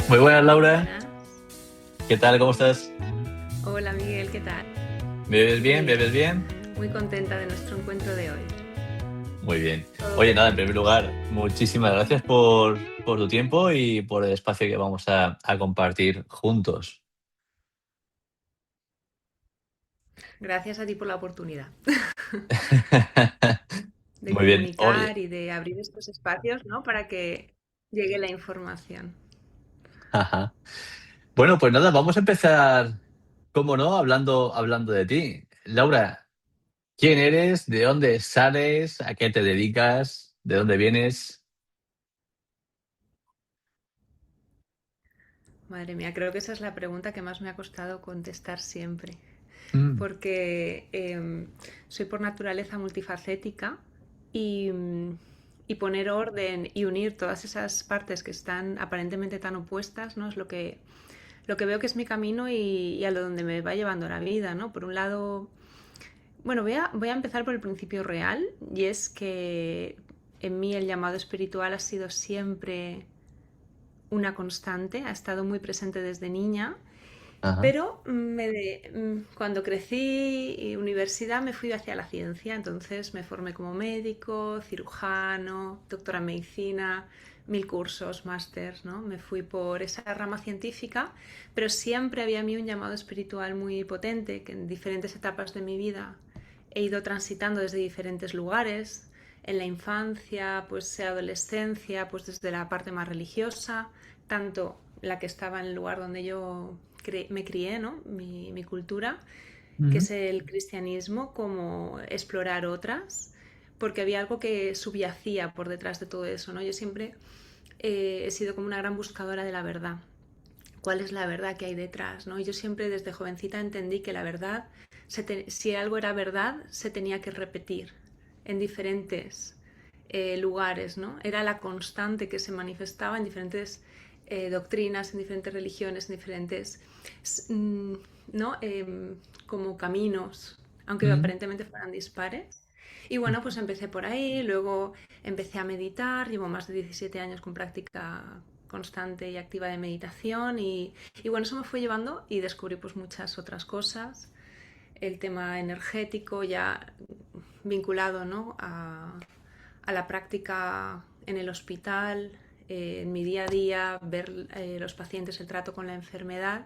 Muy buenas, Laura. Buenas. ¿Qué tal? ¿Cómo estás? Hola Miguel, ¿qué tal? ¿Me ves Muy bien? ¿Me bien, ves bien? muy contenta de nuestro encuentro de hoy. Muy bien. Todo Oye, nada, en primer perfecto. lugar, muchísimas gracias por tu tiempo y por el espacio que vamos a compartir juntos. Gracias a ti por la oportunidad de Muy bien. Oye, comunicar y de abrir estos espacios, ¿no? Para que llegue la información. ajá. Bueno, pues nada, vamos a empezar, cómo no, hablando de ti. Laura, ¿quién eres? ¿De dónde sales? ¿A qué te dedicas? ¿De dónde vienes? Madre mía, creo que esa es la pregunta que más me ha costado contestar siempre, Mm, porque soy por naturaleza multifacética y, y poner orden y unir todas esas partes que están aparentemente tan opuestas, ¿no? Es lo que veo que es mi camino y a lo donde me va llevando la vida, ¿no? Por un lado, bueno, voy a empezar por el principio real, y es que en mí el llamado espiritual ha sido siempre una constante, ha estado muy presente desde niña, ajá. pero cuando crecí y universidad me fui hacia la ciencia, entonces me formé como médico, cirujano, doctora en medicina, mil cursos, másters, ¿no? Me fui por esa rama científica, pero siempre había en mí un llamado espiritual muy potente que en diferentes etapas de mi vida he ido transitando desde diferentes lugares. En la infancia, pues adolescencia, pues desde la parte más religiosa, tanto la que estaba en el lugar donde yo me crié, ¿no? Mi cultura, que Mm, es el cristianismo, como explorar otras, porque había algo que subyacía por detrás de todo eso, ¿no? Yo siempre he sido como una gran buscadora de la verdad. ¿Cuál es la verdad que hay detrás? ¿No? Y yo siempre desde jovencita entendí que la verdad, si algo era verdad, se tenía que repetir en diferentes lugares, ¿no? Era la constante que se manifestaba en diferentes doctrinas, en diferentes religiones, en diferentes, mm, ¿no? Como caminos, aunque mm, aparentemente fueran dispares. Y bueno, pues empecé por ahí, luego empecé a meditar, llevo más de 17 años con práctica constante y activa de meditación y bueno, eso me fue llevando y descubrí pues muchas otras cosas, el tema energético ya vinculado, ¿no? a la práctica en el hospital, en mi día a día, ver los pacientes, el trato con la enfermedad.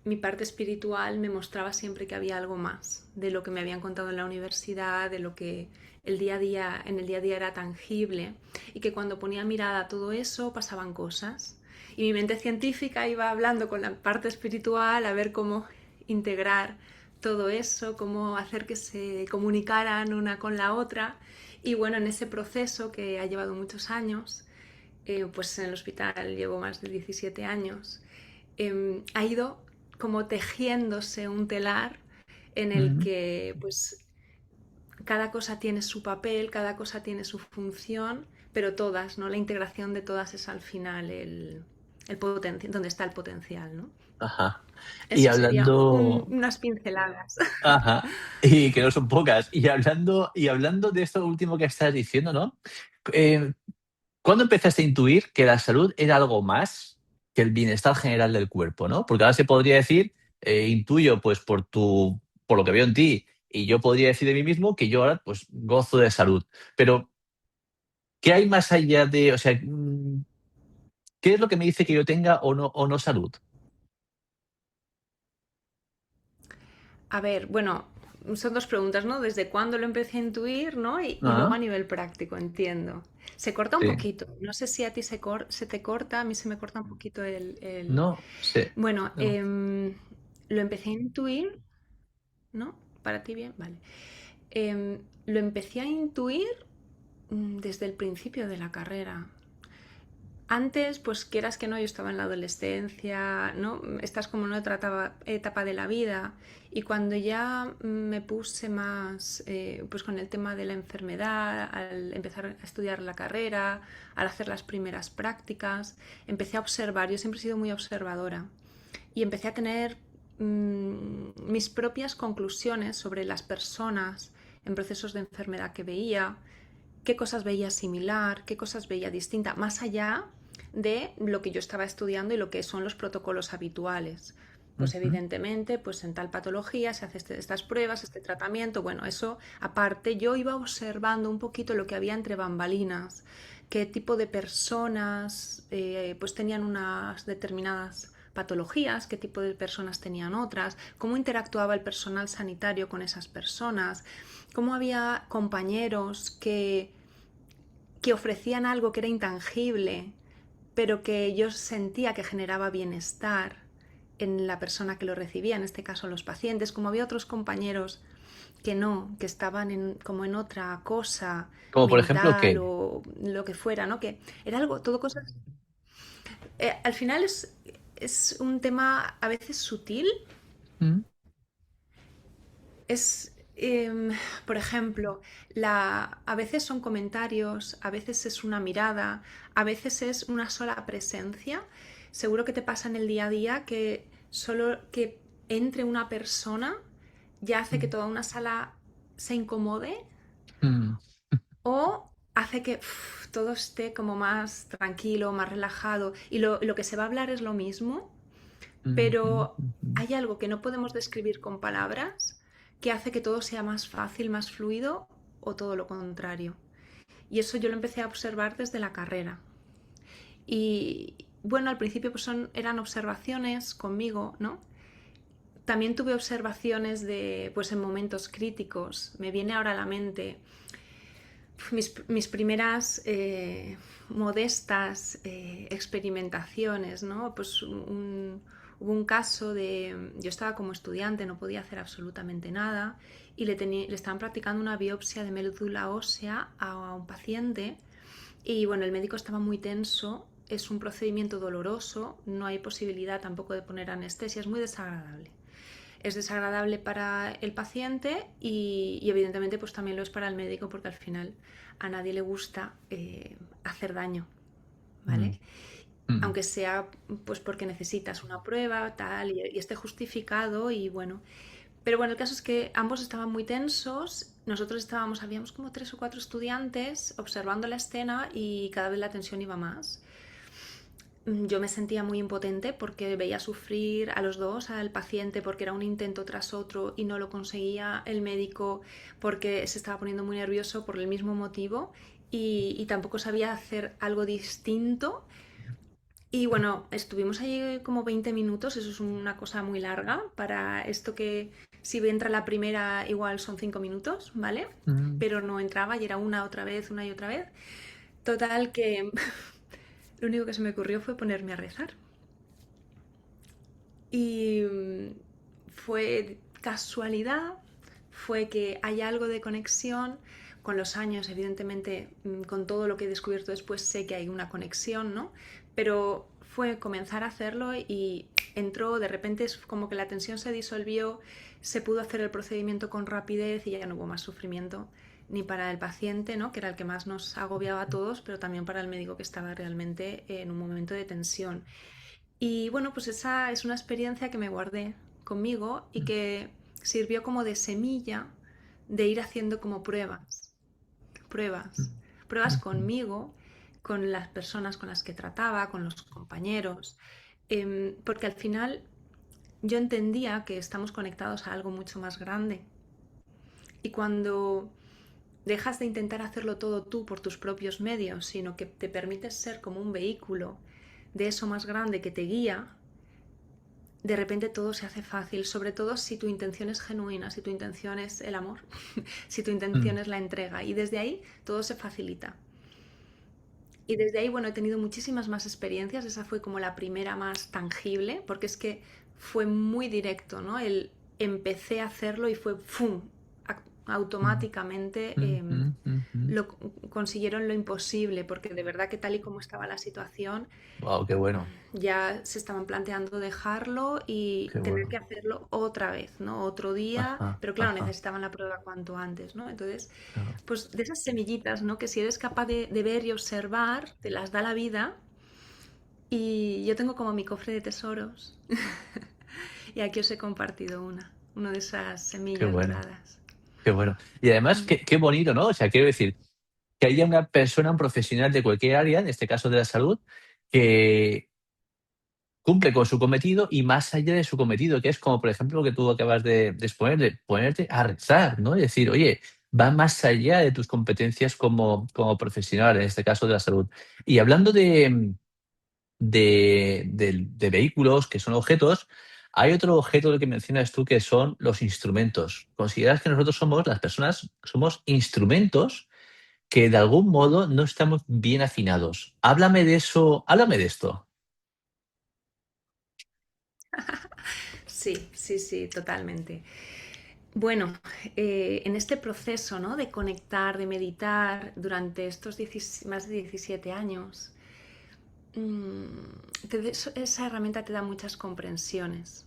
Mi parte espiritual me mostraba siempre que había algo más de lo que me habían contado en la universidad, de lo que el día a día, en el día a día era tangible, y que cuando ponía mirada a todo eso pasaban cosas. Y mi mente científica iba hablando con la parte espiritual a ver cómo integrar todo eso, cómo hacer que se comunicaran una con la otra. Y bueno, en ese proceso que ha llevado muchos años, pues en el hospital llevo más de 17 años, ha ido como tejiéndose un telar en el mm. que pues cada cosa tiene su papel, cada cosa tiene su función, pero todas, ¿no? La integración de todas es al final el potencial, donde está el potencial, ¿no? Ajá. Y Eso sería hablando, unas pinceladas. ajá, y que no son pocas. Y hablando de esto último que estás diciendo, ¿no? Eh, ¿Cuándo empezaste a intuir que la salud era algo más que el bienestar general del cuerpo, ¿no? Porque ahora se podría decir, intuyo, pues por lo que veo en ti, y yo podría decir de mí mismo que yo ahora, pues, gozo de salud. Pero, ¿qué hay más allá de, o sea, qué es lo que me dice que yo tenga o no salud? A ver, bueno, son dos preguntas, ¿no? ¿Desde cuándo lo empecé a intuir, ¿no? Y luego a Ah, nivel práctico, entiendo. Se corta un sí. poquito. No sé si a ti se te corta, a mí se me corta un poquito No, sí. Bueno, No. lo empecé a intuir, ¿no? ¿Para ti bien? Vale. Lo empecé a intuir desde el principio de la carrera. Antes, pues quieras que no, yo estaba en la adolescencia, ¿no? Estás como en otra etapa de la vida. Y cuando ya me puse más pues con el tema de la enfermedad, al empezar a estudiar la carrera, al hacer las primeras prácticas, empecé a observar. Yo siempre he sido muy observadora y empecé a tener mis propias conclusiones sobre las personas en procesos de enfermedad que veía, qué cosas veía similar, qué cosas veía distinta, más allá de lo que yo estaba estudiando y lo que son los protocolos habituales. Pues Ujú. evidentemente, pues en tal patología se hace estas pruebas, este tratamiento, bueno, eso aparte, yo iba observando un poquito lo que había entre bambalinas, qué tipo de personas pues tenían unas determinadas patologías, qué tipo de personas tenían otras, cómo interactuaba el personal sanitario con esas personas, cómo había compañeros que ofrecían algo que era intangible, pero que yo sentía que generaba bienestar en la persona que lo recibía, en este caso los pacientes, como había otros compañeros que no, que estaban como en otra cosa Como por ejemplo, mental ¿qué? o lo que fuera, ¿no? Que era algo, todo cosas. Al final es un tema a veces sutil, Mm, es, por ejemplo, a veces son comentarios, a veces es una mirada, a veces es una sola presencia. Seguro que te pasa en el día a día que solo que entre una persona ya hace que mm, toda una sala se incomode mm, o hace que todo esté como más tranquilo, más relajado. Y lo que se va a hablar es lo mismo, mm, mm, pero mm, hay algo que no podemos describir con palabras que hace que todo sea más fácil, más fluido o todo lo contrario. Y eso yo lo empecé a observar desde la carrera. Y bueno, al principio pues eran observaciones conmigo, ¿no? También tuve observaciones de, pues en momentos críticos. Me viene ahora a la mente mis primeras modestas experimentaciones, ¿no? Pues hubo un caso de, yo estaba como estudiante, no podía hacer absolutamente nada y le estaban practicando una biopsia de médula ósea a un paciente y bueno, el médico estaba muy tenso, es un procedimiento doloroso, no hay posibilidad tampoco de poner anestesia, es muy desagradable. Es desagradable para el paciente y evidentemente pues también lo es para el médico porque al final a nadie le gusta hacer daño, mm, ¿vale? mm. Aunque sea pues porque necesitas una prueba, tal, y esté justificado y bueno. Pero bueno, el caso es que ambos estaban muy tensos, nosotros estábamos, habíamos como 3 o 4 estudiantes observando la escena y cada vez la tensión iba más. Yo me sentía muy impotente porque veía sufrir a los dos, al paciente porque era un intento tras otro y no lo conseguía, el médico porque se estaba poniendo muy nervioso por el mismo motivo y tampoco sabía hacer algo distinto. Y bueno, estuvimos ahí como 20 minutos, eso es una cosa muy larga para esto que si entra la primera igual son 5 minutos, ¿vale? Mm. Pero no entraba y era una y otra vez. Total que lo único que se me ocurrió fue ponerme a rezar. Y fue casualidad, fue que hay algo de conexión. Con los años, evidentemente, con todo lo que he descubierto después, sé que hay una conexión, ¿no? Pero fue comenzar a hacerlo y entró, de repente es como que la tensión se disolvió, se pudo hacer el procedimiento con rapidez y ya no hubo más sufrimiento ni para el paciente, ¿no? Que era el que más nos agobiaba a todos, pero también para el médico que estaba realmente en un momento de tensión. Y bueno, pues esa es una experiencia que me guardé conmigo y que sirvió como de semilla de ir haciendo como pruebas, pruebas Mm. conmigo, con las personas con las que trataba, con los compañeros, porque al final yo entendía que estamos conectados a algo mucho más grande. Y cuando dejas de intentar hacerlo todo tú por tus propios medios, sino que te permites ser como un vehículo de eso más grande que te guía, de repente todo se hace fácil, sobre todo si tu intención es genuina, si tu intención es el amor, si tu intención Mm. es la entrega. Y desde ahí todo se facilita. Y desde ahí, bueno, he tenido muchísimas más experiencias. Esa fue como la primera más tangible, porque es que fue muy directo, ¿no? Empecé a hacerlo y fue ¡fum! Mm. Automáticamente Mm. Mm. Mm. Mm. consiguieron lo imposible, porque de verdad que tal y como estaba la situación, Wow, qué bueno, ya se estaban planteando dejarlo y qué tener que bueno. hacerlo otra vez, ¿no? Otro día, Ajá, pero claro, ajá, necesitaban la prueba cuanto antes, ¿no? Entonces, claro. pues de esas semillitas, ¿no? Que si eres capaz de ver y observar, te las da la vida. Y yo tengo como mi cofre de tesoros. Y aquí os he compartido una de esas Qué semillas bueno, doradas. qué bueno. Y además, Mm. qué bonito, ¿no? O sea, quiero decir, que haya una persona, un profesional de cualquier área, en este caso de la salud, que cumple con su cometido y más allá de su cometido, que es como, por ejemplo, lo que tú acabas de exponer, de ponerte a rezar, ¿no? Y decir, oye, va más allá de tus competencias como profesional, en este caso de la salud. Y hablando de vehículos, que son objetos, hay otro objeto del que mencionas tú que son los instrumentos. ¿Consideras que nosotros somos, las personas, somos instrumentos que de algún modo no estamos bien afinados? Háblame de eso, háblame de esto. Sí, sí, sí, totalmente. Bueno, en este proceso, ¿no?, de conectar, de meditar durante estos más de 17 años, esa herramienta te da muchas comprensiones.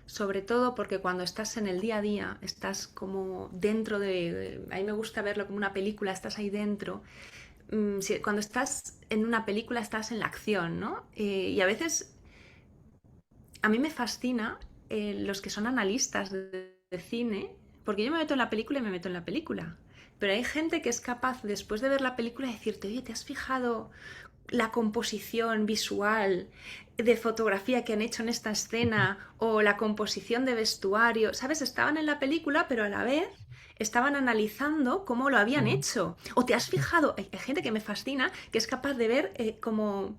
Sobre todo porque cuando estás en el día a día, estás como dentro a mí me gusta verlo como una película, estás ahí dentro. Cuando estás en una película estás en la acción, ¿no? Y a veces a mí me fascina los que son analistas de cine, porque yo me meto en la película y me meto en la película. Pero hay gente que es capaz, después de ver la película, de decirte, oye, ¿te has fijado la composición visual de fotografía que han hecho en esta escena o la composición de vestuario? ¿Sabes? Estaban en la película, pero a la vez estaban analizando cómo lo habían hecho. O te has fijado, hay gente que me fascina, que es capaz de ver como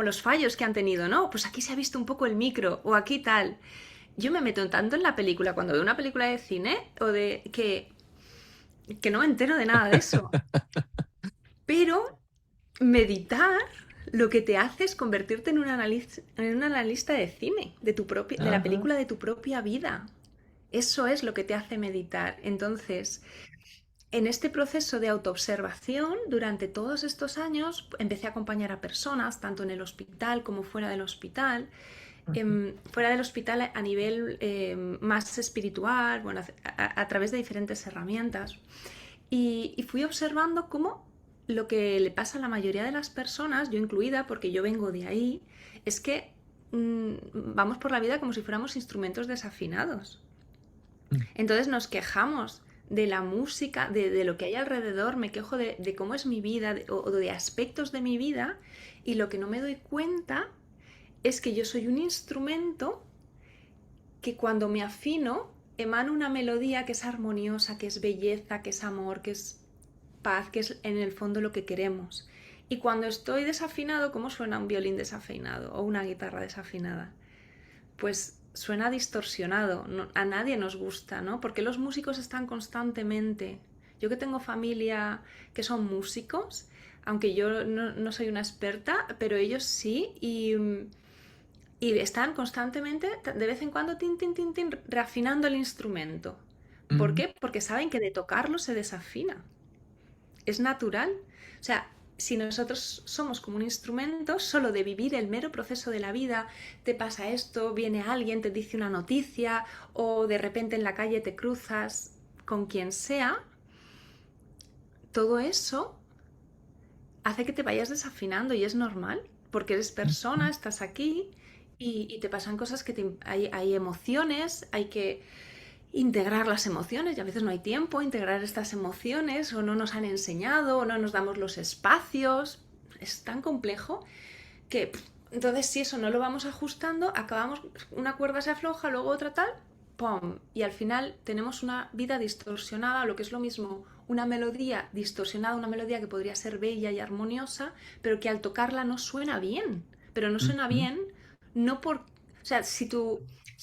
los fallos que han tenido, ¿no? Pues aquí se ha visto un poco el micro o aquí tal. Yo me meto tanto en la película cuando veo una película de cine o de que no me entero de nada de eso. Pero meditar lo que te hace es convertirte en un analista de cine, de la Ajá. película de tu propia vida. Eso es lo que te hace meditar. Entonces, en este proceso de autoobservación, durante todos estos años, empecé a acompañar a personas, tanto en el hospital como fuera del hospital. Fuera del hospital a nivel más espiritual, bueno, a través de diferentes herramientas. Y fui observando cómo lo que le pasa a la mayoría de las personas, yo incluida, porque yo vengo de ahí, es que vamos por la vida como si fuéramos instrumentos desafinados. Entonces nos quejamos de la música, de lo que hay alrededor, me quejo de cómo es mi vida o de aspectos de mi vida, y lo que no me doy cuenta es que yo soy un instrumento que cuando me afino emana una melodía que es armoniosa, que es belleza, que es amor, que es paz, que es en el fondo lo que queremos. Y cuando estoy desafinado, ¿cómo suena un violín desafinado o una guitarra desafinada? Pues suena distorsionado, no, a nadie nos gusta, ¿no? Porque los músicos están constantemente. Yo que tengo familia que son músicos, aunque yo no soy una experta, pero ellos sí, y están constantemente, de vez en cuando, tin, tin, tin, tin, reafinando el instrumento. ¿Por Ujú. qué? Porque saben que de tocarlo se desafina. Es natural. O sea, si nosotros somos como un instrumento, solo de vivir el mero proceso de la vida, te pasa esto, viene alguien, te dice una noticia, o de repente en la calle te cruzas con quien sea, todo eso hace que te vayas desafinando y es normal, porque eres persona, estás aquí y te pasan cosas hay emociones, hay que integrar las emociones y a veces no hay tiempo a integrar estas emociones o no nos han enseñado o no nos damos los espacios. Es tan complejo que entonces si eso no lo vamos ajustando, acabamos, una cuerda se afloja, luego otra tal, ¡pum! Y al final tenemos una vida distorsionada, lo que es lo mismo, una melodía distorsionada, una melodía que podría ser bella y armoniosa, pero que al tocarla no suena bien. Pero no suena Ujú. bien, no por... O sea, si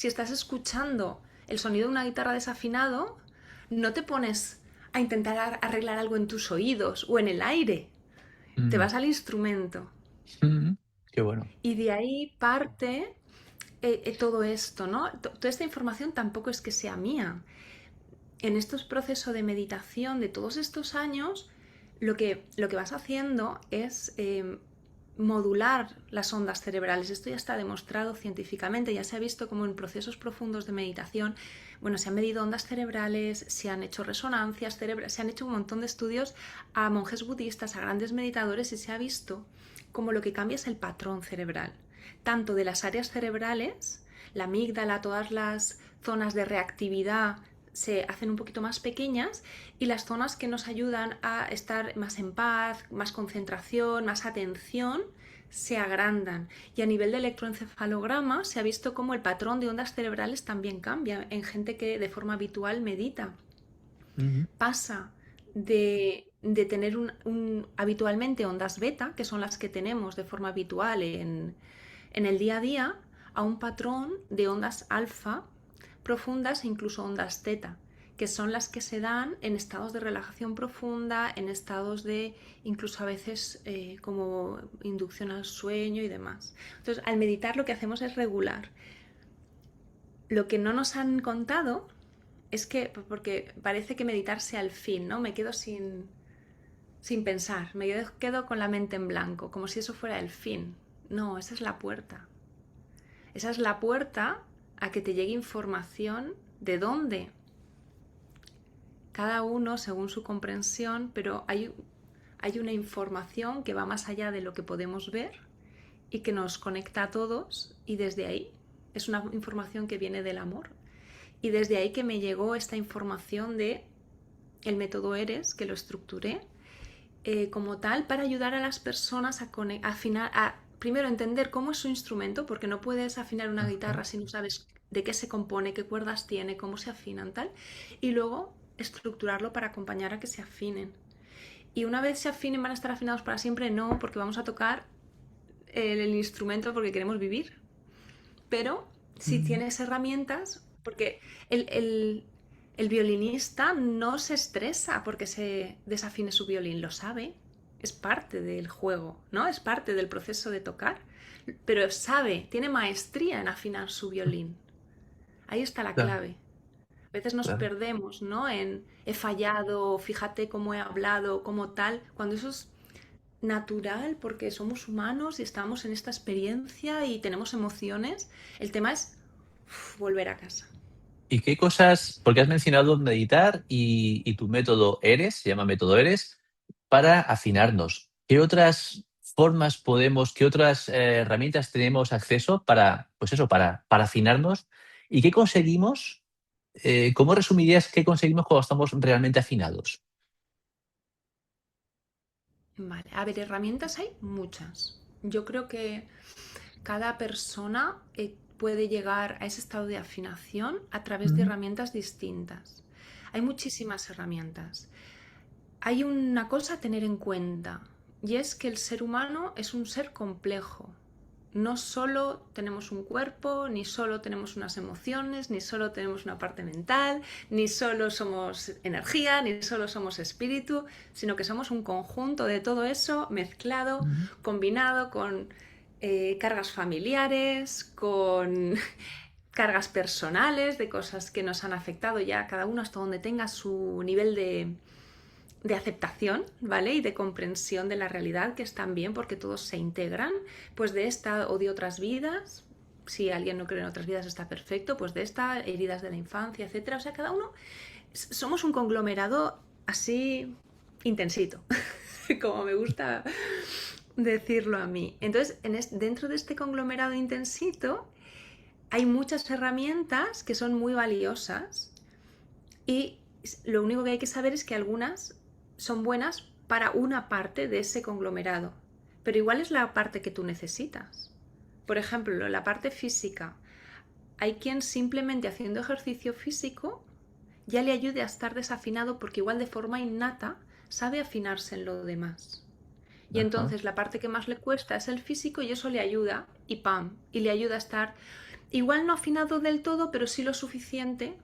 estás escuchando el sonido de una guitarra desafinado, no te pones a intentar arreglar algo en tus oídos o en el aire. Te Mm, vas al instrumento. mm. Qué bueno. Y de ahí parte todo esto, ¿no? Toda esta información tampoco es que sea mía. En estos procesos de meditación de todos estos años, lo que vas haciendo es modular las ondas cerebrales. Esto ya está demostrado científicamente, ya se ha visto como en procesos profundos de meditación, bueno, se han medido ondas cerebrales, se han hecho resonancias cerebrales, se han hecho un montón de estudios a monjes budistas, a grandes meditadores y se ha visto como lo que cambia es el patrón cerebral, tanto de las áreas cerebrales, la amígdala, todas las zonas de reactividad se hacen un poquito más pequeñas y las zonas que nos ayudan a estar más en paz, más concentración, más atención, se agrandan. Y a nivel de electroencefalograma se ha visto cómo el patrón de ondas cerebrales también cambia en gente que de forma habitual medita. Ujú. Pasa de tener habitualmente ondas beta, que son las que tenemos de forma habitual en el día a día, a un patrón de ondas alfa profundas e incluso ondas teta, que son las que se dan en estados de relajación profunda, en estados de incluso a veces como inducción al sueño y demás. Entonces, al meditar lo que hacemos es regular. Lo que no nos han contado es que, porque parece que meditar sea el fin, ¿no? Me quedo sin pensar, me quedo con la mente en blanco, como si eso fuera el fin. No, esa es la puerta. Esa es la puerta a que te llegue información de dónde. Cada uno según su comprensión, pero hay una información que va más allá de lo que podemos ver y que nos conecta a todos y desde ahí es una información que viene del amor. Y desde ahí que me llegó esta información de el método ERES, que lo estructuré como tal para ayudar a las personas a afinar, primero entender cómo es su instrumento, porque no puedes afinar una Ajá. guitarra si no sabes de qué se compone, qué cuerdas tiene, cómo se afinan, tal, y luego estructurarlo para acompañar a que se afinen. Y una vez se afinen, ¿van a estar afinados para siempre? No, porque vamos a tocar el instrumento porque queremos vivir. Pero si Mm. tienes herramientas, porque el violinista no se estresa porque se desafine su violín, lo sabe, es parte del juego, ¿no? Es parte del proceso de tocar, pero sabe, tiene maestría en afinar su violín. Ahí está la Claro, clave. A veces nos claro. perdemos, ¿no? En he fallado, fíjate cómo he hablado, como tal, cuando eso es natural porque somos humanos y estamos en esta experiencia y tenemos emociones. El tema es volver a casa. ¿Y qué cosas, porque has mencionado meditar y tu método ERES, se llama método ERES, para afinarnos? ¿Qué otras formas podemos, qué otras herramientas tenemos acceso para, pues eso, para afinarnos? ¿Y qué conseguimos? ¿Cómo resumirías qué conseguimos cuando estamos realmente afinados? Vale, a ver, herramientas hay muchas. Yo creo que cada persona puede llegar a ese estado de afinación a través de Mm. herramientas distintas. Hay muchísimas herramientas. Hay una cosa a tener en cuenta y es que el ser humano es un ser complejo. No solo tenemos un cuerpo, ni solo tenemos unas emociones, ni solo tenemos una parte mental, ni solo somos energía, ni solo somos espíritu, sino que somos un conjunto de todo eso mezclado, Mm. combinado con cargas familiares, con cargas personales, de cosas que nos han afectado ya cada uno hasta donde tenga su nivel de aceptación, ¿vale? Y de comprensión de la realidad, que están bien porque todos se integran, pues de esta o de otras vidas. Si alguien no cree en otras vidas está perfecto, pues de esta, heridas de la infancia, etcétera. O sea, cada uno somos un conglomerado así intensito, como me gusta decirlo a mí. Entonces, dentro de este conglomerado intensito hay muchas herramientas que son muy valiosas y lo único que hay que saber es que algunas son buenas para una parte de ese conglomerado, pero igual es la parte que tú necesitas. Por ejemplo, la parte física. Hay quien simplemente haciendo ejercicio físico ya le ayude a estar desafinado porque igual de forma innata sabe afinarse en lo demás. Y Ajá. entonces la parte que más le cuesta es el físico y eso le ayuda y pam, y le ayuda a estar igual no afinado del todo, pero sí lo suficiente,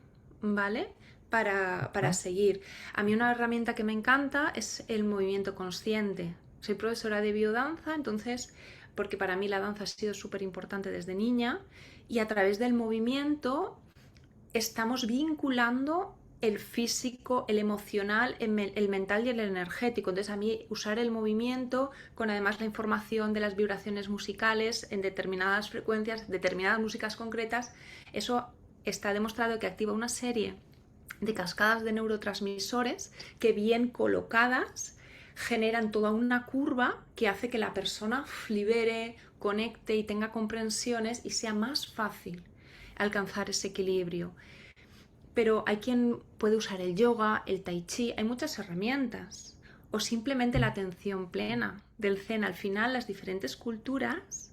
¿vale? Para Ajá. seguir. A mí una herramienta que me encanta es el movimiento consciente. Soy profesora de biodanza, entonces, porque para mí la danza ha sido súper importante desde niña, y a través del movimiento estamos vinculando el físico, el emocional, el mental y el energético. Entonces a mí usar el movimiento con además la información de las vibraciones musicales en determinadas frecuencias, determinadas músicas concretas, eso está demostrado que activa una serie de cascadas de neurotransmisores que bien colocadas generan toda una curva que hace que la persona libere, conecte y tenga comprensiones y sea más fácil alcanzar ese equilibrio. Pero hay quien puede usar el yoga, el tai chi, hay muchas herramientas. o simplemente la atención plena del zen. Al final, las diferentes culturas,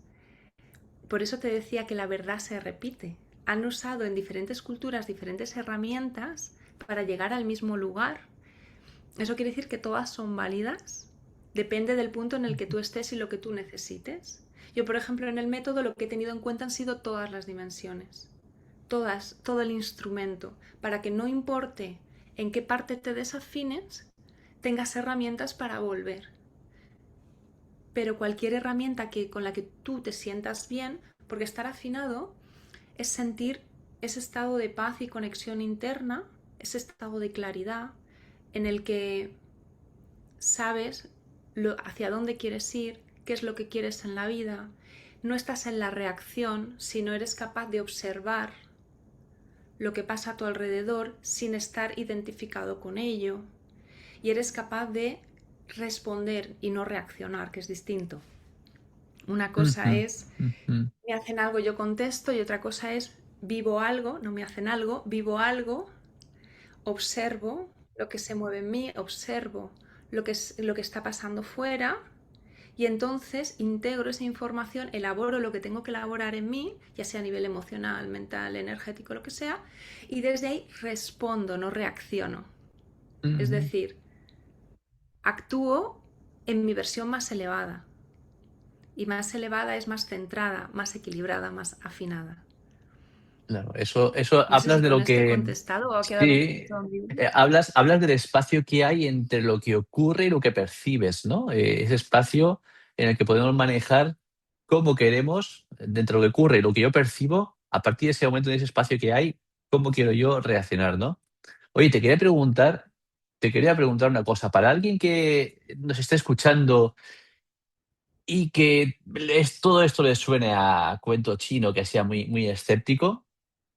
por eso te decía que la verdad se repite, han usado en diferentes culturas diferentes herramientas para llegar al mismo lugar. Eso quiere decir que todas son válidas, depende del punto en el que tú estés y lo que tú necesites. Yo, por ejemplo, en el método lo que he tenido en cuenta han sido todas las dimensiones, todas, todo el instrumento, para que no importe en qué parte te desafines, tengas herramientas para volver. Pero cualquier herramienta con la que tú te sientas bien, porque estar afinado es sentir ese estado de paz y conexión interna, ese estado de claridad en el que sabes hacia dónde quieres ir, qué es lo que quieres en la vida, no estás en la reacción, sino eres capaz de observar lo que pasa a tu alrededor sin estar identificado con ello, y eres capaz de responder y no reaccionar, que es distinto. Una cosa Ujú, es, ujú. me hacen algo, yo contesto, y otra cosa es, vivo algo, no me hacen algo, vivo algo, observo lo que se mueve en mí, observo lo que está pasando fuera, y entonces integro esa información, elaboro lo que tengo que elaborar en mí, ya sea a nivel emocional, mental, energético, lo que sea, y desde ahí respondo, no reacciono. Es Ujú. decir, actúo en mi versión más elevada. Y más elevada es más centrada, más equilibrada, más afinada. Claro, eso No sé hablas si de con lo esto he que contestado o ha quedado un sí, poquito ambiguo. hablas del espacio que hay entre lo que ocurre y lo que percibes, ¿no? Ese espacio en el que podemos manejar cómo queremos, dentro de lo que ocurre y lo que yo percibo, a partir de ese momento, de ese espacio que hay, cómo quiero yo reaccionar, ¿no? Oye, te quería preguntar una cosa. Para alguien que nos esté escuchando y que todo esto le suene a cuento chino, que sea muy, muy escéptico,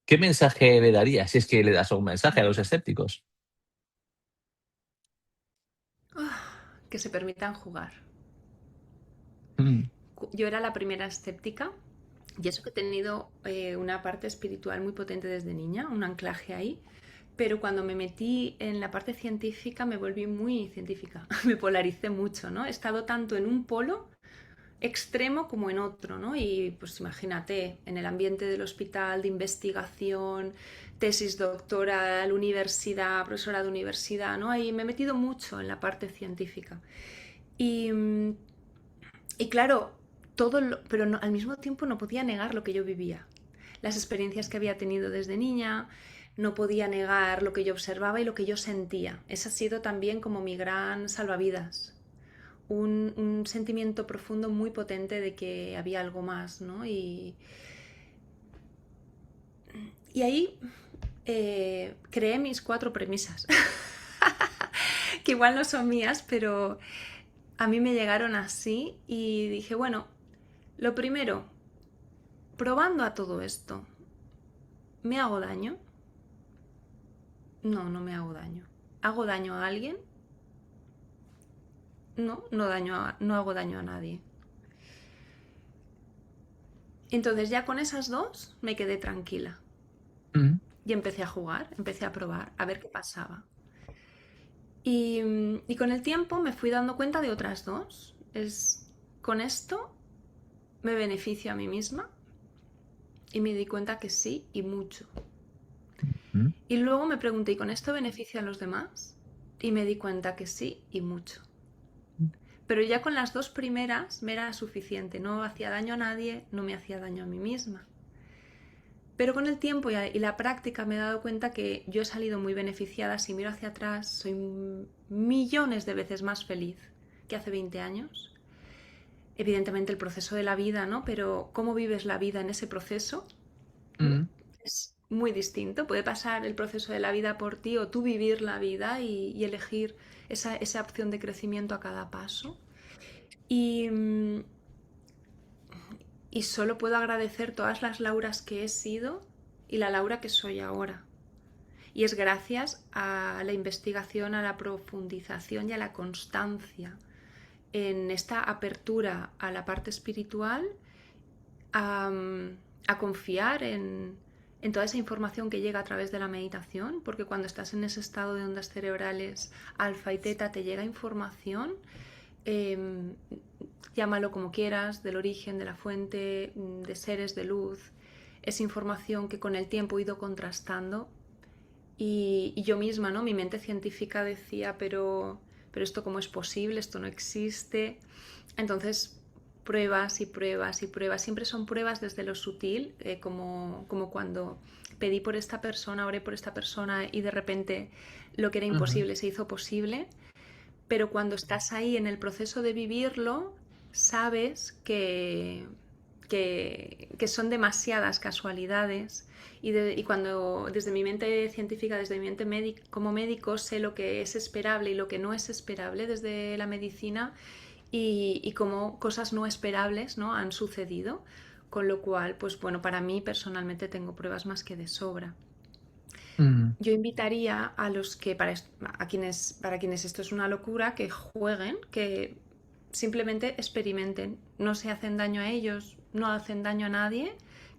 ¿qué mensaje le darías, si es que le das algún mensaje a los escépticos? Que se permitan jugar. Mm, Yo era la primera escéptica, y eso que he tenido una parte espiritual muy potente desde niña, un anclaje ahí, pero cuando me metí en la parte científica me volví muy científica, me polaricé mucho, ¿no? He estado tanto en un polo extremo como en otro, ¿no? Y pues imagínate, en el ambiente del hospital, de investigación, tesis doctoral, universidad, profesora de universidad, ¿no? Ahí me he metido mucho en la parte científica. Y, y claro, pero no, al mismo tiempo no podía negar lo que yo vivía. Las experiencias que había tenido desde niña, no podía negar lo que yo observaba y lo que yo sentía. Ese ha sido también como mi gran salvavidas. Un sentimiento profundo muy potente de que había algo más, ¿no? Y ahí creé mis 4 premisas, que igual no son mías, pero a mí me llegaron así y dije, bueno, lo primero, probando a todo esto, ¿me hago daño? No, no me hago daño. ¿Hago daño a alguien? No, no hago daño a nadie. Entonces ya con esas dos me quedé tranquila mm, y empecé a jugar, empecé a probar, a ver qué pasaba. Y con el tiempo me fui dando cuenta de otras dos. Con esto me beneficio a mí misma, y me di cuenta que sí y mucho. mm. Y luego me pregunté, ¿y con esto beneficio a los demás? Y me di cuenta que sí y mucho. Pero ya con las dos primeras me era suficiente. No hacía daño a nadie, no me hacía daño a mí misma. Pero con el tiempo y la práctica me he dado cuenta que yo he salido muy beneficiada. Si miro hacia atrás, soy millones de veces más feliz que hace 20 años. Evidentemente el proceso de la vida, ¿no? Pero cómo vives la vida en ese proceso Mm. es muy distinto. Puede pasar el proceso de la vida por ti, o tú vivir la vida y elegir esa opción de crecimiento a cada paso. Y, y solo puedo agradecer todas las Lauras que he sido y la Laura que soy ahora. Y es gracias a la investigación, a la profundización y a la constancia en esta apertura a la parte espiritual, a, a confiar en toda esa información que llega a través de la meditación, porque cuando estás en ese estado de ondas cerebrales alfa y teta te llega información, eh, llámalo como quieras, del origen, de la fuente, de seres de luz. Es información que con el tiempo he ido contrastando y yo misma, ¿no? Mi mente científica decía, pero esto cómo es posible, esto no existe. Entonces, pruebas y pruebas y pruebas. Siempre son pruebas desde lo sutil, como cuando pedí por esta persona, oré por esta persona y de repente lo que era Ujú, imposible se hizo posible. Pero cuando estás ahí en el proceso de vivirlo, sabes que son demasiadas casualidades y cuando desde mi mente científica, desde mi mente como médico, sé lo que es esperable y lo que no es esperable desde la medicina y cómo cosas no esperables, ¿no? Han sucedido, con lo cual, pues bueno, para mí personalmente tengo pruebas más que de sobra. ujú. Yo invitaría a los que, para quienes esto es una locura, que jueguen, que simplemente experimenten, no se hacen daño a ellos, no hacen daño a nadie,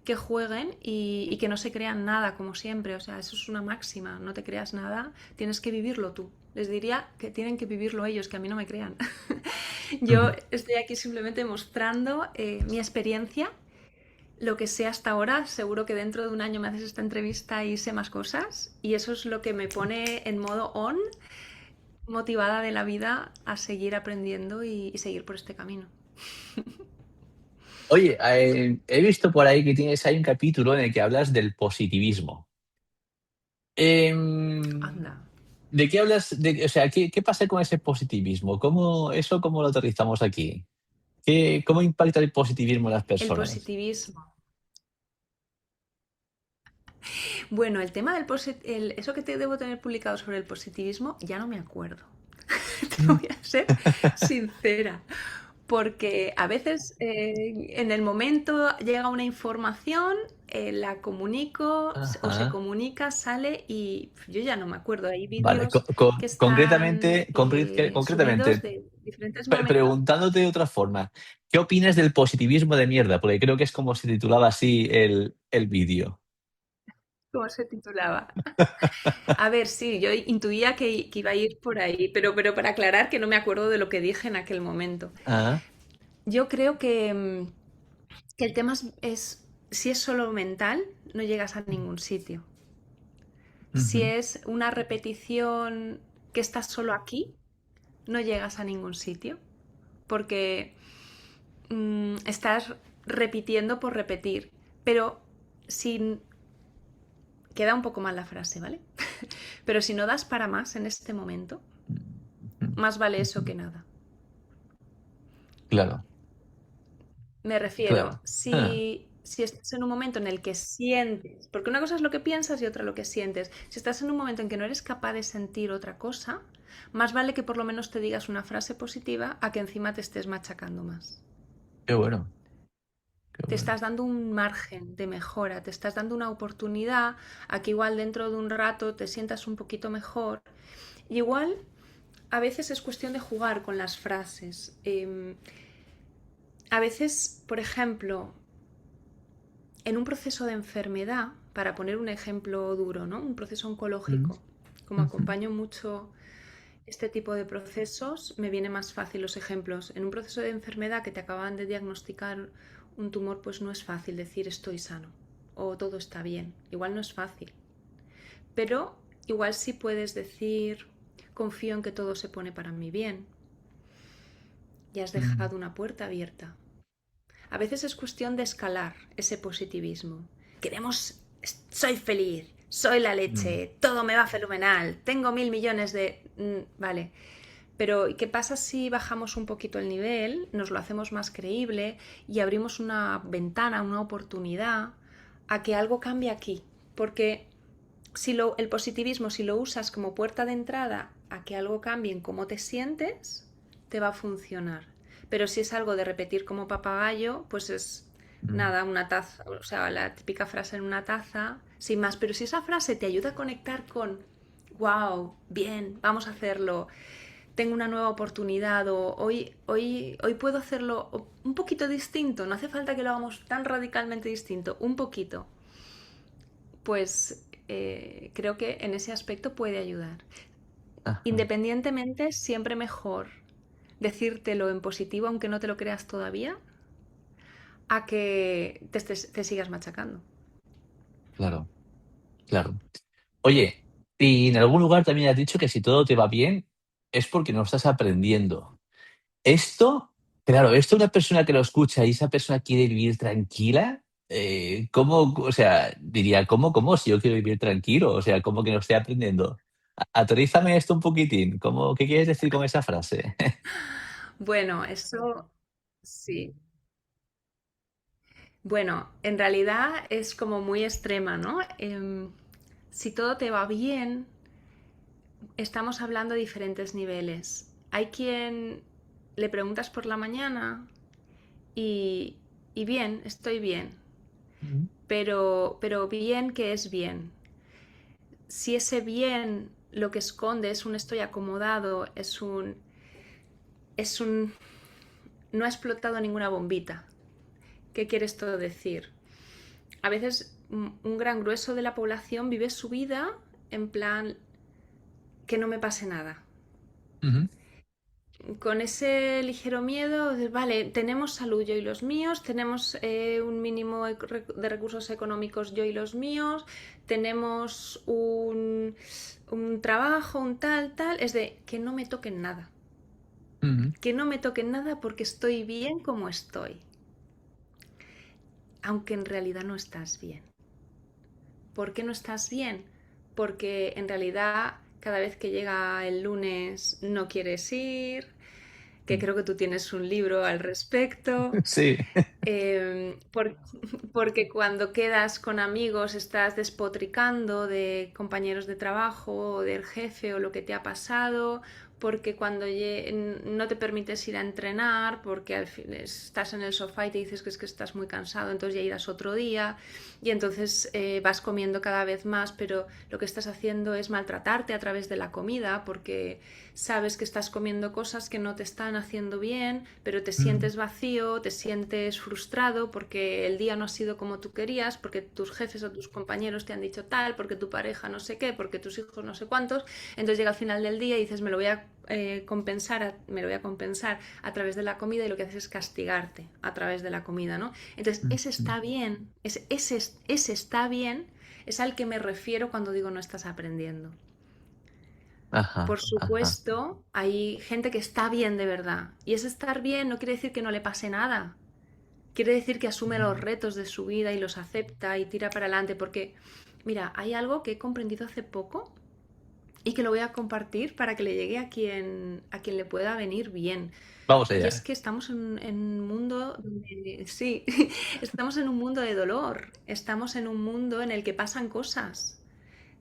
que jueguen y que no se crean nada, como siempre. O sea, eso es una máxima, no te creas nada, tienes que vivirlo tú. Les diría que tienen que vivirlo ellos, que a mí no me crean. Yo Ujú. estoy aquí simplemente mostrando mi experiencia, lo que sé hasta ahora. Seguro que dentro de un año me haces esta entrevista y sé más cosas. Y eso es lo que me pone en modo on, motivada de la vida a seguir aprendiendo y seguir por este camino. Oye, he visto por ahí que hay un capítulo en el que hablas del positivismo. Em, Anda. ¿De qué hablas? O sea, ¿qué pasa con ese positivismo? ¿Cómo lo aterrizamos aquí? ¿Cómo impacta el positivismo en las El personas? positivismo. Bueno, el tema eso que te debo tener publicado sobre el positivismo, ya no me acuerdo. Te Mm. voy a ser sincera. Porque a veces en el momento llega una información, la comunico o se Ajá. comunica, sale y yo ya no me acuerdo. Hay Vale, vídeos que están concretamente, subidos concretamente, de diferentes momentos. preguntándote de otra forma, ¿qué opinas del positivismo de mierda? Porque creo que es como se titulaba así el vídeo. ¿Cómo se titulaba? A ver, sí, yo intuía que iba a ir por ahí, pero para aclarar que no me acuerdo de lo que dije en aquel momento. Ah, Yo creo que el tema si es solo mental, no llegas a ningún sitio. Si ujú, es una repetición que estás solo aquí, no llegas a ningún sitio, porque estás repitiendo por repetir. Pero si queda un poco mal la frase, ¿vale? Pero si no das para más en este momento, ujú, más vale eso ujú. que nada. Claro, Me refiero, claro. Ah, si estás en un momento en el que sientes, porque una cosa es lo que piensas y otra lo que sientes, si estás en un momento en que no eres capaz de sentir otra cosa, más vale que por lo menos te digas una frase positiva a que encima te estés machacando más. qué bueno, qué Te bueno. estás dando un margen de mejora, te estás dando una oportunidad a que igual dentro de un rato te sientas un poquito mejor. Y igual a veces es cuestión de jugar con las frases. A veces, por ejemplo, en un proceso de enfermedad, para poner un ejemplo duro, ¿no? Un proceso Mm, oncológico, como ujú, acompaño mucho este tipo de procesos, me viene más fácil los ejemplos. En un proceso de enfermedad que te acaban de diagnosticar un tumor, pues no es fácil decir estoy sano o todo está bien. Igual no es fácil. Pero igual sí puedes decir confío en que todo se pone para mi bien y has mm, dejado una puerta abierta. A veces es cuestión de escalar ese positivismo. Queremos, soy feliz, soy la mm, leche, todo me va fenomenal, tengo 1.000 millones de... Vale, pero ¿qué pasa si bajamos un poquito el nivel, nos lo hacemos más creíble y abrimos una ventana, una oportunidad a que algo cambie aquí? Porque el positivismo, si lo usas como puerta de entrada a que algo cambie en cómo te sientes, te va a funcionar. Pero si es algo de repetir como papagayo, pues es mm. nada, una taza, o sea, la típica frase en una taza, sin más. Pero si esa frase te ayuda a conectar con, wow, bien, vamos a hacerlo, tengo una nueva oportunidad o hoy puedo hacerlo un poquito distinto, no hace falta que lo hagamos tan radicalmente distinto, un poquito. pues creo que en ese aspecto puede ayudar. Ajá, Independientemente, siempre mejor decírtelo en positivo, aunque no te lo creas todavía, a que te sigas machacando. claro, claro. Oye, y en algún lugar también has dicho que si todo te va bien es porque no estás aprendiendo. Esto, claro, esto una persona que lo escucha y esa persona quiere vivir tranquila, ¿cómo? O sea, diría, ¿cómo? Si yo quiero vivir tranquilo, o sea, ¿cómo que no estoy aprendiendo? Autorízame esto un poquitín. ¿Qué quieres decir con esa frase? Bueno, eso sí. Bueno, en realidad es como muy extrema, ¿no? Si todo te va bien, estamos hablando de diferentes niveles. Hay quien le preguntas por la mañana y, y bien, estoy bien, Ujú, pero bien, ¿qué es bien? Si ese bien lo que esconde es un estoy acomodado, es un no ha explotado ninguna bombita. ¿Qué quiere esto decir? A veces un gran grueso de la población vive su vida en plan que no me pase nada. ujú, Con ese ligero miedo, vale, tenemos salud yo y los míos, tenemos un mínimo de recursos económicos yo y los míos, tenemos un trabajo, un tal, es de que no me toquen nada, ujú. que no me toquen nada porque estoy bien como estoy, aunque en realidad no estás bien. ¿Por qué no estás bien? Porque en realidad cada vez que llega el lunes no quieres ir, que creo que tú tienes un libro al respecto, Sí. por, porque cuando quedas con amigos estás despotricando de compañeros de trabajo o del jefe o lo que te ha pasado, porque cuando no te permites ir a entrenar, porque al fin estás en el sofá y te dices que es que estás muy cansado, entonces ya irás otro día y entonces vas comiendo cada vez más, pero lo que estás haciendo es maltratarte a través de la comida porque sabes que estás comiendo cosas que no te están haciendo bien, pero te Mm, sientes vacío, te sientes frustrado porque el día no ha sido como tú querías, porque tus jefes o tus compañeros te han dicho tal, porque tu pareja no sé qué, porque tus hijos no sé cuántos. Entonces llega al final del día y dices, me lo voy a compensar a través de la comida y lo que haces es castigarte a través de la comida, ¿no? Entonces, ese mm. está bien, ese está bien es al que me refiero cuando digo no estás aprendiendo. Ajá, Por ajá. supuesto, hay gente que está bien de verdad. Y ese estar bien no quiere decir que no le pase nada. Quiere decir que asume los Mm, retos de su vida y los acepta y tira para adelante. Porque, mira, hay algo que he comprendido hace poco y que lo voy a compartir para que le llegue a quien le pueda venir bien. Vamos Y es allá. que estamos en un mundo donde, sí, estamos en un mundo de dolor. Estamos en un mundo en el que pasan cosas.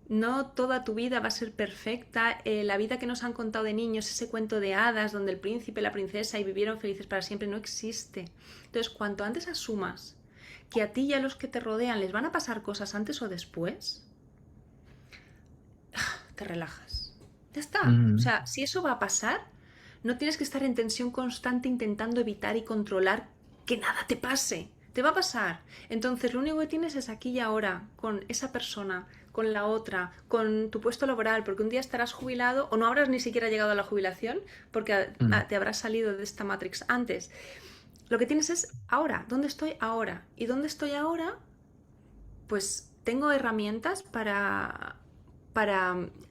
No toda tu vida va a ser perfecta. La vida que nos han contado de niños, ese cuento de hadas donde el príncipe, la princesa y vivieron felices para siempre, no existe. Entonces, cuanto antes asumas que a ti y a los que te rodean les van a pasar cosas antes o después, te relajas. Ya está. O Mm, sea, si eso va a pasar, no tienes que estar en tensión constante intentando evitar y controlar que nada te pase. Te va a pasar. Entonces lo único que tienes es aquí y ahora, con esa persona, con la otra, con tu puesto laboral, porque un día estarás jubilado o no habrás ni siquiera llegado a la jubilación porque mm. te habrás salido de esta Matrix antes. Lo que tienes es ahora, ¿dónde estoy ahora? ¿Y dónde estoy ahora? Pues tengo herramientas para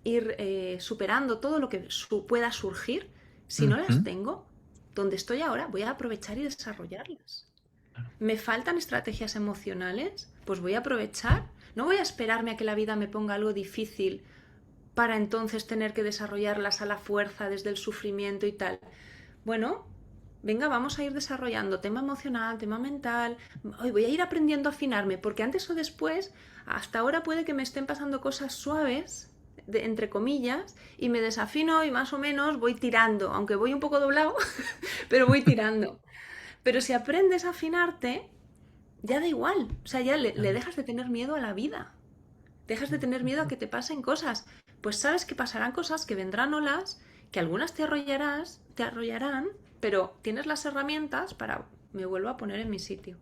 ir superando todo lo que pueda surgir. Si no las Ujú. tengo, donde estoy ahora, voy a aprovechar y desarrollarlas. ¿Me faltan estrategias emocionales? Pues voy a aprovechar. No voy a esperarme a que la vida me ponga algo difícil para entonces tener que desarrollarlas a la fuerza desde el sufrimiento y tal. Bueno, venga, vamos a ir desarrollando tema emocional, tema mental. Hoy voy a ir aprendiendo a afinarme, porque antes o después, hasta ahora puede que me estén pasando cosas suaves, entre comillas, y me desafino y más o menos voy tirando, aunque voy un poco doblado, pero voy tirando. Pero si aprendes a afinarte, ya da igual, o sea, ya le dejas de tener miedo a la vida. Dejas de tener miedo a que te pasen cosas. Pues sabes que pasarán cosas, que vendrán olas, que algunas te arrollarán, pero tienes las herramientas para me vuelvo a poner en mi sitio.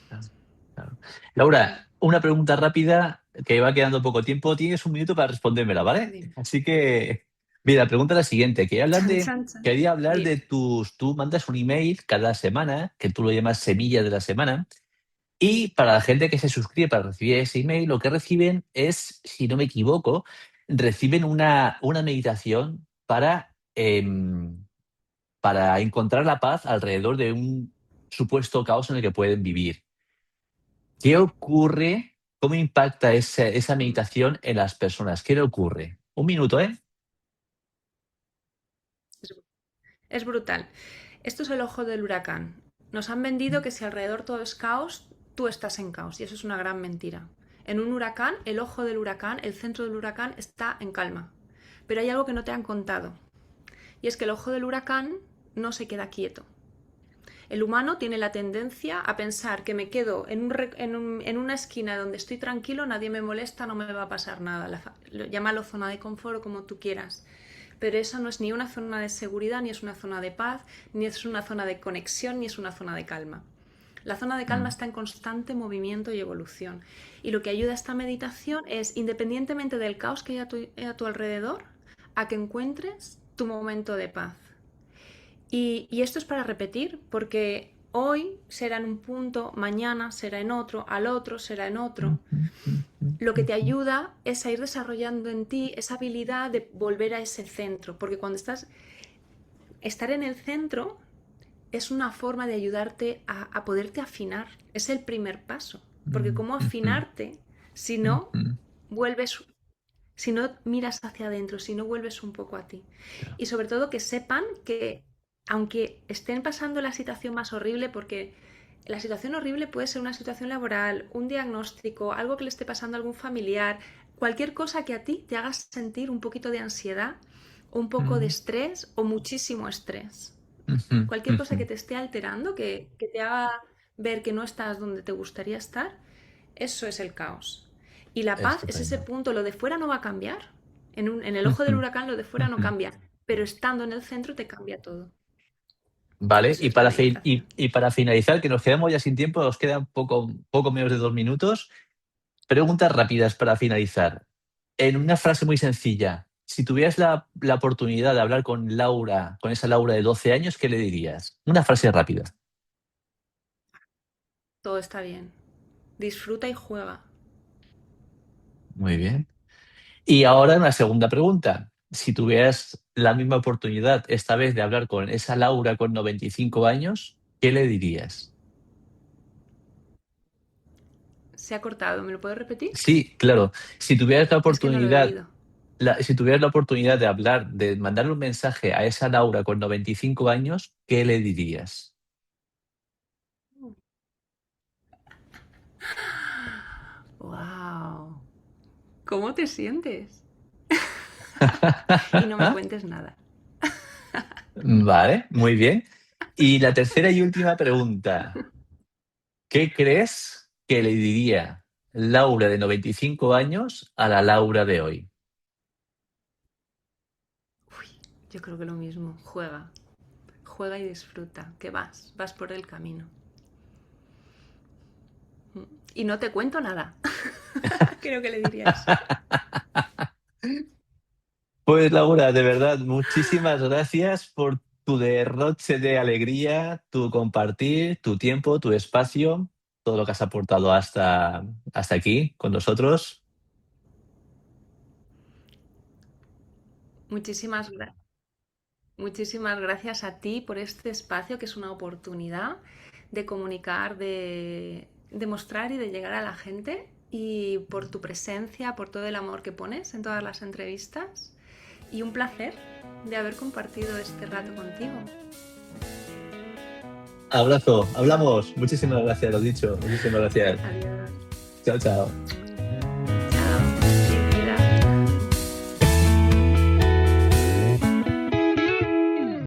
Claro, claro. Laura, una pregunta rápida que va quedando poco tiempo. Tienes un minuto para respondérmela, ¿vale? Dime. Así que, mira, la pregunta es la siguiente. Chan, chan, chan. Quería hablar de Dime. tus... Tú mandas un email cada semana, que tú lo llamas semilla de la semana, y para la gente que se suscribe para recibir ese email, lo que reciben es, si no me equivoco, reciben una meditación para encontrar la paz alrededor de un supuesto caos en el que pueden vivir. ¿Qué ocurre? ¿Cómo impacta esa Mm. meditación en las personas? ¿Qué le ocurre? Un minuto, ¿eh? Es, es brutal. Esto es el ojo del huracán. Nos han vendido que si alrededor todo es caos, tú estás en caos. Y eso es una gran mentira. En un huracán, el ojo del huracán, el centro del huracán está en calma. Pero hay algo que no te han contado. Y es que el ojo del huracán no se queda quieto. El humano tiene la tendencia a pensar que me quedo en una esquina donde estoy tranquilo, nadie me molesta, no me va a pasar nada. Llámalo zona de confort o como tú quieras. Pero esa no es ni una zona de seguridad, ni es una zona de paz, ni es una zona de conexión, ni es una zona de calma. La zona de calma Mm, está en constante movimiento y evolución. Y lo que ayuda a esta meditación es, independientemente del caos que hay a tu alrededor, a que encuentres tu momento de paz. Y esto es para repetir, porque hoy será en un punto, mañana será en otro, al otro será en mm, otro. mm, mm, Lo que mm, te mm. ayuda es a ir desarrollando en ti esa habilidad de volver a ese centro, porque cuando estar en el centro es una forma de ayudarte a poderte afinar, es el primer paso, porque Mm, cómo mm, mm, afinarte si mm, no mm. vuelves, si no miras hacia adentro, si no vuelves un poco a ti. Y sobre todo que sepan que aunque estén pasando la situación más horrible, porque la situación horrible puede ser una situación laboral, un diagnóstico, algo que le esté pasando a algún familiar, cualquier cosa que a ti te haga sentir un poquito de ansiedad, un poco de Mm, estrés o muchísimo estrés. mm, Cualquier mm, cosa que mm. te esté alterando, que te haga ver que no estás donde te gustaría estar, eso es el caos. Y la paz es ese Estupendo. punto, lo de fuera no va a cambiar. En el ojo del Ujú, huracán lo de fuera no ujú. cambia, pero estando en el centro te cambia todo. Vale, Eso es la meditación. y para finalizar, que nos quedamos ya sin tiempo, nos quedan poco menos de 2 minutos. Preguntas rápidas para finalizar. En una frase muy sencilla, si tuvieras la oportunidad de hablar con Laura, con esa Laura de 12 años, ¿qué le dirías? Una frase rápida. Todo está bien. Disfruta y juega. Muy bien. Y ahora una segunda pregunta. Si tuvieras la misma oportunidad, esta vez de hablar con esa Laura con 95 años, ¿qué le dirías? Se ha cortado, ¿me lo puedes repetir? Sí, claro. Si tuvieras la Es que no lo he oportunidad, oído. si tuvieras la oportunidad de hablar, de mandarle un mensaje a esa Laura con 95 años, ¿qué le dirías? ¡Wow! ¿Cómo te sientes? Y no me cuentes nada. Vale, muy bien. Y la tercera y última pregunta. ¿Qué crees que le diría Laura de 95 años a la Laura de hoy? Uy, yo creo que lo mismo. Juega. Juega y disfruta. Que vas por el camino. Y no te cuento nada. Creo que le diría eso. Pues Laura, de verdad, muchísimas gracias por tu derroche de alegría, tu compartir, tu tiempo, tu espacio, todo lo que has aportado hasta aquí con nosotros. Muchísimas, muchísimas gracias a ti por este espacio que es una oportunidad de comunicar, de mostrar y de llegar a la gente y por tu presencia, por todo el amor que pones en todas las entrevistas y un placer de haber compartido este rato contigo. Abrazo, hablamos. Muchísimas gracias, lo dicho. Muchísimas gracias. Adiós. Chao, chao.